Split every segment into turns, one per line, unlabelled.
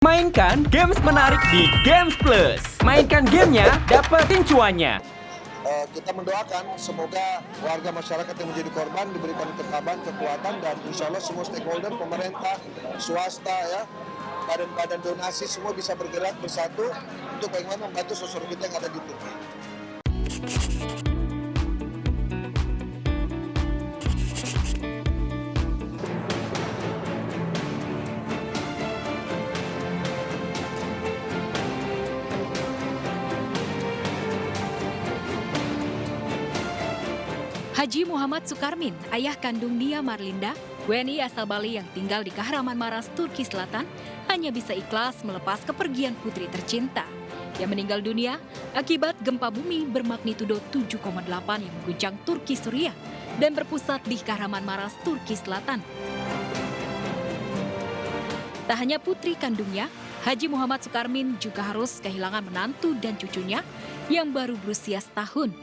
Mainkan games menarik di Games Plus. Mainkan gamenya, dapetin cuannya.
Kita mendoakan semoga warga masyarakat yang menjadi korban diberikan ketabahan, kekuatan, dan insya Allah semua stakeholder, pemerintah, swasta, ya, badan-badan donasi semua bisa bergerak bersatu untuk bagaimana membantu saudara kita yang ada di Turki.
Haji Muhammad Sukarmin, ayah kandung Nia Marlinda, WNI asal Bali yang tinggal di Kahramanmaras, Turki Selatan, hanya bisa ikhlas melepas kepergian putri tercinta yang meninggal dunia akibat gempa bumi bermagnitudo 7,8 yang mengguncang Turki Suriah dan berpusat di Kahramanmaras, Turki Selatan. Tak hanya putri kandungnya, Haji Muhammad Sukarmin juga harus kehilangan menantu dan cucunya yang baru berusia setahun.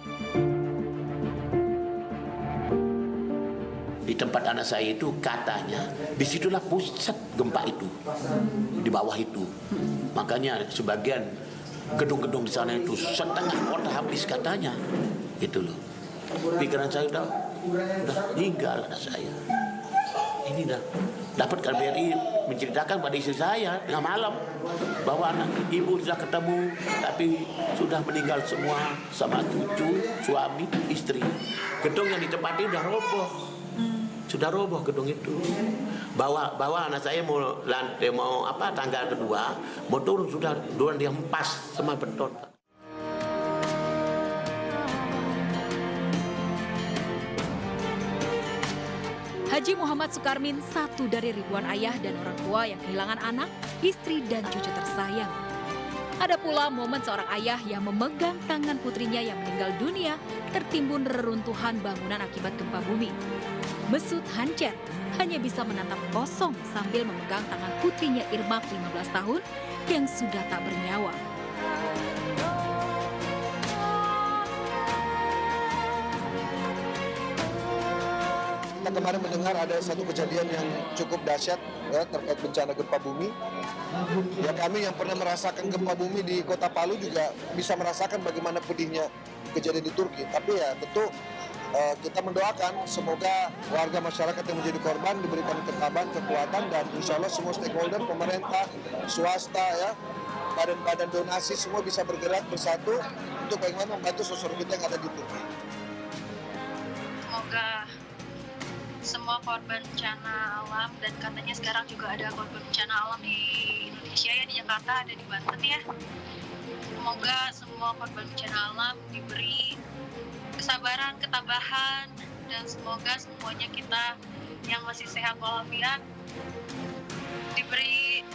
Di tempat anak saya itu katanya disitulah pusat gempa itu, di bawah itu. Makanya sebagian gedung-gedung di sana itu setengah kota habis katanya, gitu loh. Pikiran saya udah meninggal anak saya. Ini dah dapat KBRI menceritakan pada istri saya tengah malam bahwa anak ibu sudah ketemu tapi sudah meninggal semua sama cucu, suami, istri. Gedung yang ditempati udah roboh. Sudah roboh gedung itu. Bawa anak saya mau tangga kedua, mau turun sudah dia hempas sama beton.
Haji Muhammad Sukarmin satu dari ribuan ayah dan orang tua yang kehilangan anak, istri, dan cucu tersayang. Ada pula momen seorang ayah yang memegang tangan putrinya yang meninggal dunia tertimbun reruntuhan bangunan akibat gempa bumi. Mesut Hancer hanya bisa menatap kosong sambil memegang tangan putrinya Irmak 15 tahun yang sudah tak bernyawa.
Kita kemarin mendengar ada satu kejadian yang cukup dahsyat, ya, terkait bencana gempa bumi. Ya, kami yang pernah merasakan gempa bumi di Kota Palu juga bisa merasakan bagaimana pedihnya kejadian di Turki. Tapi ya tentu kita mendoakan semoga warga masyarakat yang menjadi korban diberikan ketabahan, kekuatan, dan insya Allah semua stakeholder, pemerintah, swasta, ya, badan-badan donasi semua bisa bergerak bersatu untuk bagaimana membantu saudara kita yang ada di Turki.
Semoga semua korban bencana alam, dan katanya sekarang juga ada korban bencana alam di Indonesia, ya, di Jakarta, ada di Banten, ya. Semoga semua korban bencana alam diberi kesabaran, ketabahan, dan semoga semuanya kita yang masih sehat walafiat diberi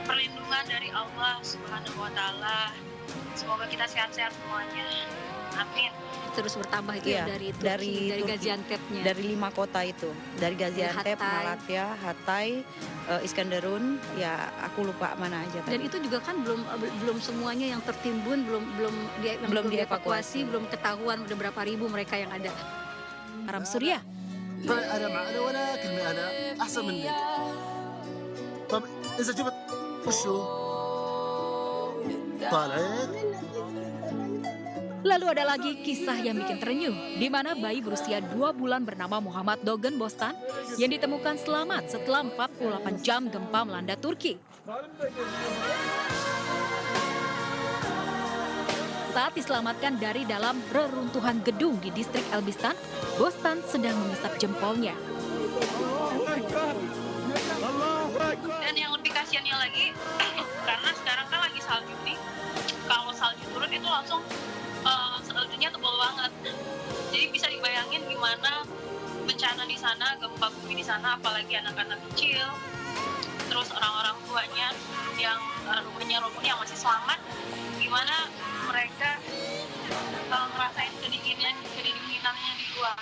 perlindungan dari Allah Subhanahu wa Ta'ala. Semoga kita sehat-sehat semuanya. Amin.
Terus bertambah itu ya, dari Turki, dari Gaziantepnya.
Dari 5 kota itu, dari Gaziantep, Malatya, Hatay, Iskenderun, ya aku lupa mana aja tadi.
Dan itu juga kan belum semuanya yang tertimbun, belum dievakuasi, belum ketahuan udah berapa ribu mereka yang ada. Aram Surya.
أنا معنا ولكن أنا أحسن منك. طب إذا جبت وشو طالعين.
Lalu ada lagi kisah yang bikin terenyuh, di mana bayi berusia 2 bulan bernama Muhammad Dogan Bostan yang ditemukan selamat setelah 48 jam gempa melanda Turki. Saat diselamatkan dari dalam reruntuhan gedung di distrik Elbistan, Bostan sedang mengisap jempolnya.
Dan yang lebih kasihannya lagi, karena sekarang kan lagi salju nih, kalau salju turun itu langsung saljunya tebal banget. Jadi bisa dibayangin gimana bencana di sana, gempa bumi di sana, apalagi anak-anak kecil, terus orang-orang tuanya yang rumahnya roboh yang masih selamat, gimana mereka ngerasain kedinginannya di luar.